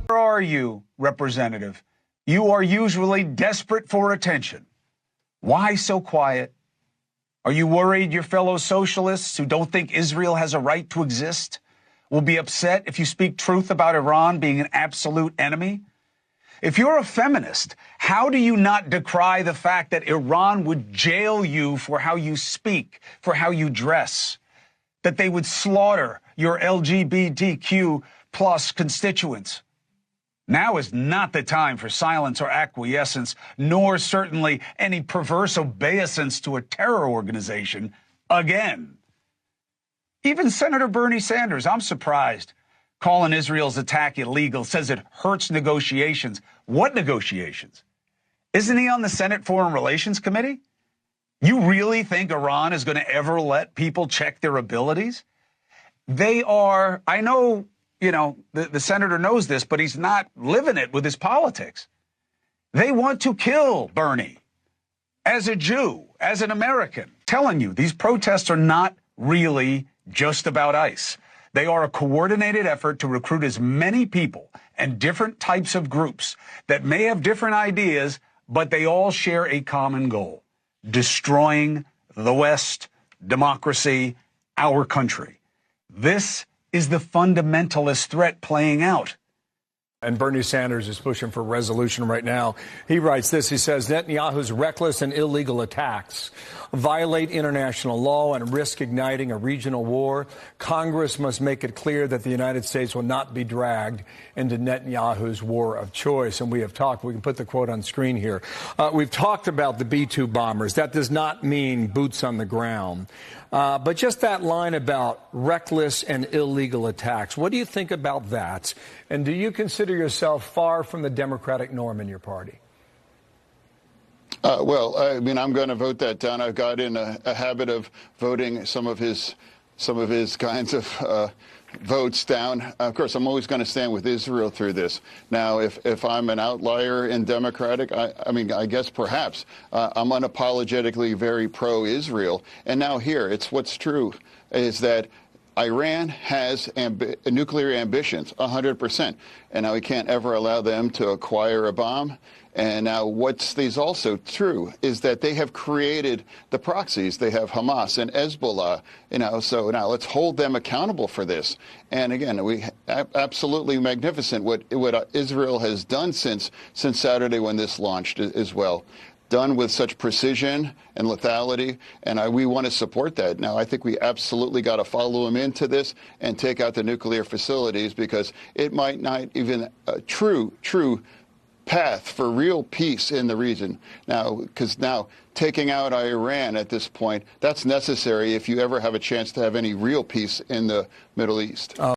Where are you, Representative? You are usually desperate for attention. Why so quiet? Are you worried your fellow socialists who don't think Israel has a right to exist will be upset if you speak truth about Iran being an absolute enemy? If you're a feminist, how do you not decry the fact that Iran would jail you for how you speak, for how you dress, that they would slaughter your LGBTQ plus constituents? Now is not the time for silence or acquiescence, nor certainly any perverse obeisance to a terror organization again. Even Senator Bernie Sanders, I'm surprised, calling Israel's attack illegal, says it hurts negotiations. What negotiations? Isn't he on the Senate Foreign Relations Committee? You really think Iran is going to ever let people check their abilities? They are, I know, you know, the senator knows this, but he's not living it with his politics. They want to kill Bernie as a Jew, as an American. Telling you, these protests are not really just about ICE. They are a coordinated effort to recruit as many people and different types of groups that may have different ideas, but they all share a common goal: destroying the West, democracy, our country. This is the fundamentalist threat playing out. And Bernie Sanders is pushing for resolution right now. He writes this. He says Netanyahu's reckless and illegal attacks violate international law and risk igniting a regional war. Congress must make it clear that the United States will not be dragged into Netanyahu's war of choice. And we have talked, we can put the quote on screen here. We've talked about the B-2 bombers. That does not mean boots on the ground. But just that line about reckless and illegal attacks, what do you think about that? And do you consider yourself far from the Democratic norm in your party? Well, I mean, I'm going to vote that down. I've got in a habit of voting some of his kinds of votes down. Of course, I'm always going to stand with Israel through this. Now, if I'm an outlier in Democratic, I mean, I guess perhaps I'm unapologetically very pro-Israel. And now here, it's what's true is that Iran has nuclear ambitions, 100%. And now we can't ever allow them to acquire a bomb. And now what's also true is that they have created the proxies. They have Hamas and Hezbollah, you know, so now let's hold them accountable for this. And again, we absolutely magnificent what Israel has done since Saturday when this launched as well. Done with such precision and lethality, and we want to support that. Now, I think we absolutely got to follow them into this and take out the nuclear facilities, because it might not even a true path for real peace in the region. Now, because now taking out Iran at this point, that's necessary if you ever have a chance to have any real peace in the Middle East.